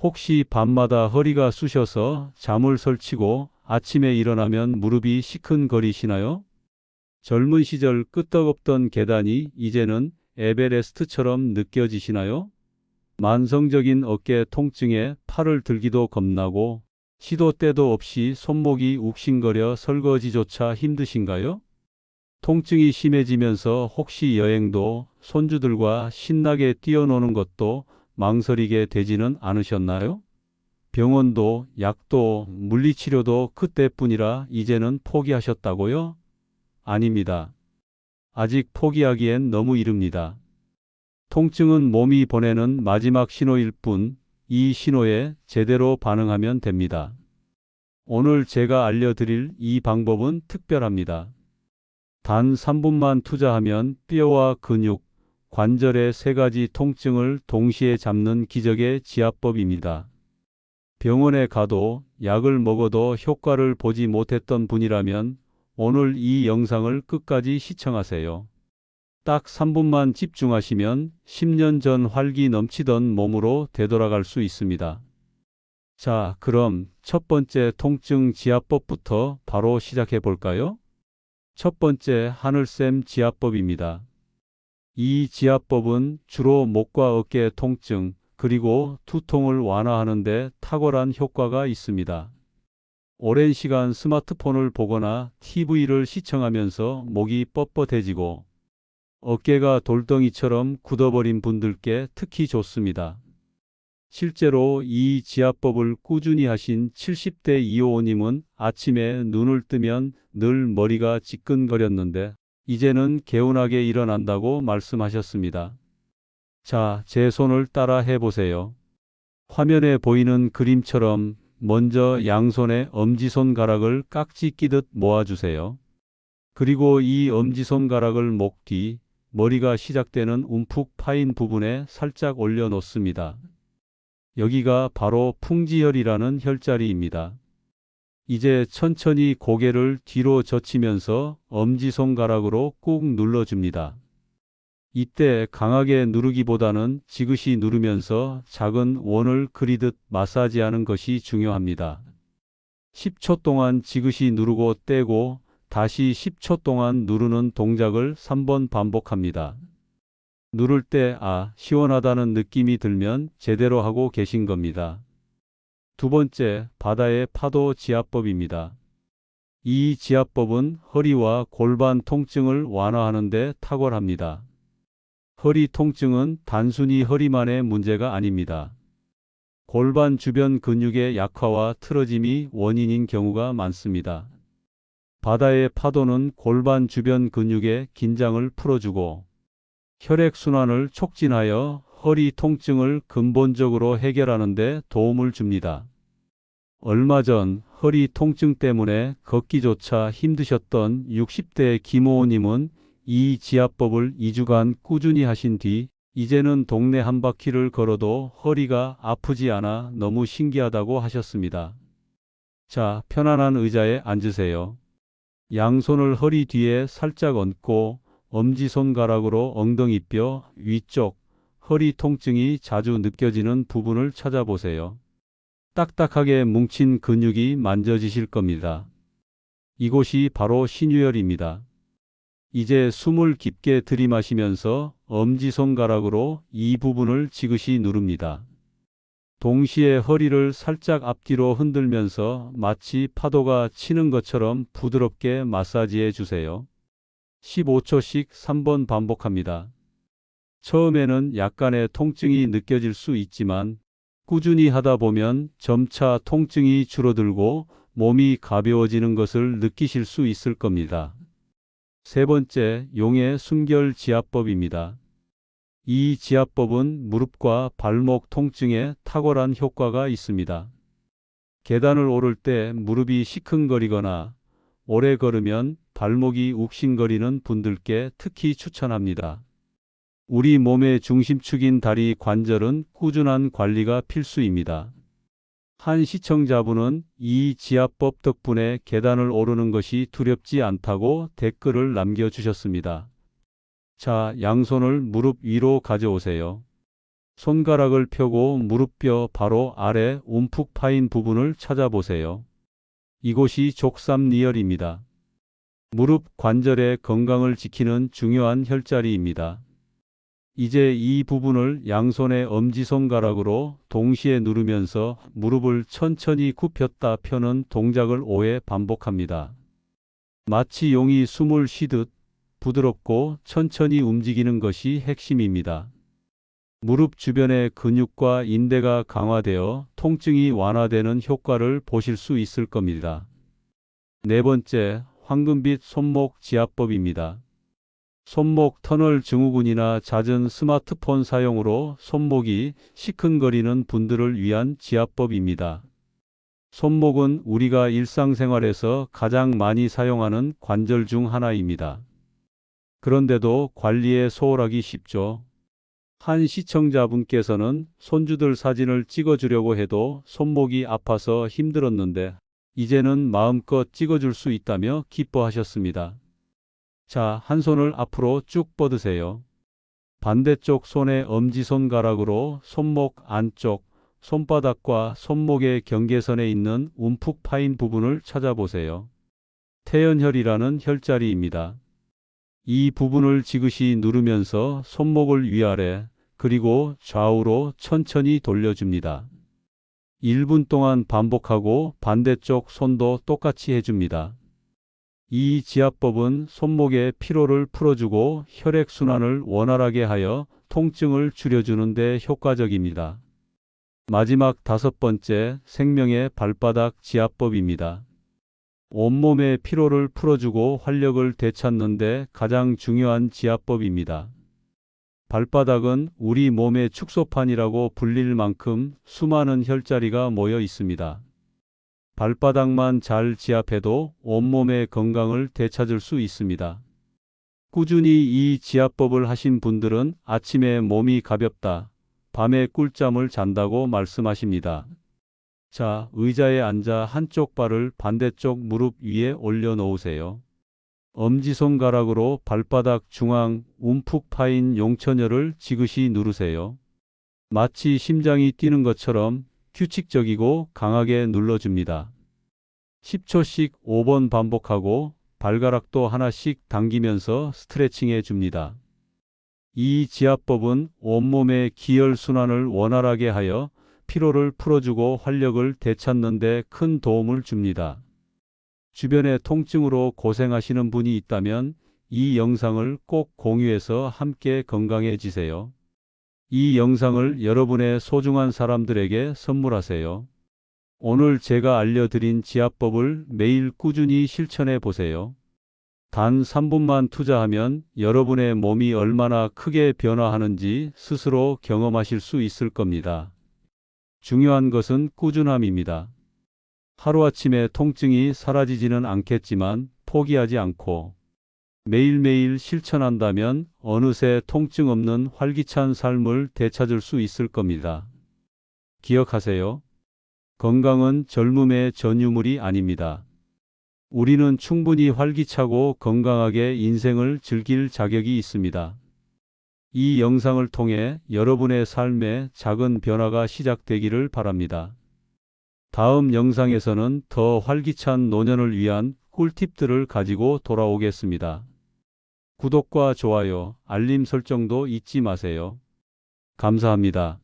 혹시 밤마다 허리가 쑤셔서 잠을 설치고 아침에 일어나면 무릎이 시큰거리시나요? 젊은 시절 끄떡없던 계단이 이제는 에베레스트처럼 느껴지시나요? 만성적인 어깨 통증에 팔을 들기도 겁나고 시도 때도 없이 손목이 욱신거려 설거지조차 힘드신가요? 통증이 심해지면서 혹시 여행도 손주들과 신나게 뛰어노는 것도 망설이게 되지는 않으셨나요? 병원도 약도 물리치료도 그때뿐이라 이제는 포기하셨다고요? 아닙니다. 아직 포기하기엔 너무 이릅니다. 통증은 몸이 보내는 마지막 신호일 뿐, 이 신호에 제대로 반응하면 됩니다. 오늘 제가 알려드릴 이 방법은 특별합니다. 단 3분만 투자하면 뼈와 근육, 관절의 3가지 통증을 동시에 잡는 기적의 지압법입니다. 병원에 가도 약을 먹어도 효과를 보지 못했던 분이라면 오늘 이 영상을 끝까지 시청하세요. 딱 3분만 집중하시면 10년 전 활기 넘치던 몸으로 되돌아갈 수 있습니다. 자, 그럼 첫 번째 통증 지압법부터 바로 시작해 볼까요? 첫 번째, 하늘샘 지압법입니다. 이 지압법은 주로 목과 어깨 통증, 그리고 두통을 완화하는 데 탁월한 효과가 있습니다. 오랜 시간 스마트폰을 보거나 TV를 시청하면서 목이 뻣뻣해지고 어깨가 돌덩이처럼 굳어버린 분들께 특히 좋습니다. 실제로 이 지압법을 꾸준히 하신 70대 이호님은 아침에 눈을 뜨면 늘 머리가 지끈거렸는데 이제는 개운하게 일어난다고 말씀하셨습니다. 자, 제 손을 따라 해보세요. 화면에 보이는 그림처럼 먼저 양손의 엄지손가락을 깍지 끼듯 모아주세요. 그리고 이 엄지손가락을 목 뒤, 머리가 시작되는 움푹 파인 부분에 살짝 올려놓습니다. 여기가 바로 풍지혈이라는 혈자리입니다. 이제 천천히 고개를 뒤로 젖히면서 엄지손가락으로 꾹 눌러줍니다. 이때 강하게 누르기보다는 지그시 누르면서 작은 원을 그리듯 마사지하는 것이 중요합니다. 10초 동안 지그시 누르고 떼고 다시 10초 동안 누르는 동작을 3번 반복합니다. 누를 때 시원하다는 느낌이 들면 제대로 하고 계신 겁니다. 두 번째, 바다의 파도 지압법입니다. 이 지압법은 허리와 골반 통증을 완화하는 데 탁월합니다. 허리 통증은 단순히 허리만의 문제가 아닙니다. 골반 주변 근육의 약화와 틀어짐이 원인인 경우가 많습니다. 바다의 파도는 골반 주변 근육의 긴장을 풀어주고 혈액순환을 촉진하여 허리 통증을 근본적으로 해결하는 데 도움을 줍니다. 얼마 전 허리 통증 때문에 걷기조차 힘드셨던 60대 김호호님은 이 지압법을 2주간 꾸준히 하신 뒤 이제는 동네 한 바퀴를 걸어도 허리가 아프지 않아 너무 신기하다고 하셨습니다. 자, 편안한 의자에 앉으세요. 양손을 허리 뒤에 살짝 얹고 엄지손가락으로 엉덩이뼈 위쪽, 허리 통증이 자주 느껴지는 부분을 찾아보세요. 딱딱하게 뭉친 근육이 만져지실 겁니다. 이곳이 바로 신유혈입니다. 이제 숨을 깊게 들이마시면서 엄지손가락으로 이 부분을 지그시 누릅니다. 동시에 허리를 살짝 앞뒤로 흔들면서 마치 파도가 치는 것처럼 부드럽게 마사지해 주세요. 15초씩 3번 반복합니다. 처음에는 약간의 통증이 느껴질 수 있지만 꾸준히 하다 보면 점차 통증이 줄어들고 몸이 가벼워지는 것을 느끼실 수 있을 겁니다. 세 번째, 용의 숨결 지압법입니다. 이 지압법은 무릎과 발목 통증에 탁월한 효과가 있습니다. 계단을 오를 때 무릎이 시큰거리거나 오래 걸으면 발목이 욱신거리는 분들께 특히 추천합니다. 우리 몸의 중심축인 다리 관절은 꾸준한 관리가 필수입니다. 한 시청자분은 이 지압법 덕분에 계단을 오르는 것이 두렵지 않다고 댓글을 남겨주셨습니다. 자, 양손을 무릎 위로 가져오세요. 손가락을 펴고 무릎뼈 바로 아래 움푹 파인 부분을 찾아보세요. 이곳이 족삼리혈입니다. 무릎 관절의 건강을 지키는 중요한 혈자리입니다. 이제 이 부분을 양손의 엄지손가락으로 동시에 누르면서 무릎을 천천히 굽혔다 펴는 동작을 5회 반복합니다. 마치 용이 숨을 쉬듯 부드럽고 천천히 움직이는 것이 핵심입니다. 무릎 주변의 근육과 인대가 강화되어 통증이 완화되는 효과를 보실 수 있을 겁니다. 네 번째, 황금빛 손목 지압법입니다. 손목 터널 증후군이나 잦은 스마트폰 사용으로 손목이 시큰거리는 분들을 위한 지압법입니다. 손목은 우리가 일상생활에서 가장 많이 사용하는 관절 중 하나입니다. 그런데도 관리에 소홀하기 쉽죠. 한 시청자분께서는 손주들 사진을 찍어주려고 해도 손목이 아파서 힘들었는데 이제는 마음껏 찍어줄 수 있다며 기뻐하셨습니다. 자, 한 손을 앞으로 쭉 뻗으세요. 반대쪽 손의 엄지손가락으로 손목 안쪽, 손바닥과 손목의 경계선에 있는 움푹 파인 부분을 찾아보세요. 태연혈이라는 혈자리입니다. 이 부분을 지그시 누르면서 손목을 위아래 그리고 좌우로 천천히 돌려줍니다. 1분 동안 반복하고 반대쪽 손도 똑같이 해줍니다. 이 지압법은 손목의 피로를 풀어주고 혈액순환을 원활하게 하여 통증을 줄여주는 데 효과적입니다. 마지막 5번째, 생명의 발바닥 지압법입니다. 온몸의 피로를 풀어주고 활력을 되찾는 데 가장 중요한 지압법입니다. 발바닥은 우리 몸의 축소판이라고 불릴 만큼 수많은 혈자리가 모여 있습니다. 발바닥만 잘 지압해도 온몸의 건강을 되찾을 수 있습니다. 꾸준히 이 지압법을 하신 분들은 아침에 몸이 가볍다, 밤에 꿀잠을 잔다고 말씀하십니다. 자, 의자에 앉아 한쪽 발을 반대쪽 무릎 위에 올려놓으세요. 엄지손가락으로 발바닥 중앙 움푹 파인 용천혈을 지그시 누르세요. 마치 심장이 뛰는 것처럼 규칙적이고 강하게 눌러줍니다. 10초씩 5번 반복하고 발가락도 하나씩 당기면서 스트레칭해 줍니다. 이 지압법은 온몸의 기혈순환을 원활하게 하여 피로를 풀어주고 활력을 되찾는 데 큰 도움을 줍니다. 주변에 통증으로 고생하시는 분이 있다면 이 영상을 꼭 공유해서 함께 건강해지세요. 이 영상을 여러분의 소중한 사람들에게 선물하세요. 오늘 제가 알려드린 지압법을 매일 꾸준히 실천해 보세요. 단 3분만 투자하면 여러분의 몸이 얼마나 크게 변화하는지 스스로 경험하실 수 있을 겁니다. 중요한 것은 꾸준함입니다. 하루아침에 통증이 사라지지는 않겠지만 포기하지 않고 매일매일 실천한다면 어느새 통증 없는 활기찬 삶을 되찾을 수 있을 겁니다. 기억하세요. 건강은 젊음의 전유물이 아닙니다. 우리는 충분히 활기차고 건강하게 인생을 즐길 자격이 있습니다. 이 영상을 통해 여러분의 삶에 작은 변화가 시작되기를 바랍니다. 다음 영상에서는 더 활기찬 노년을 위한 꿀팁들을 가지고 돌아오겠습니다. 구독과 좋아요, 알림 설정도 잊지 마세요. 감사합니다.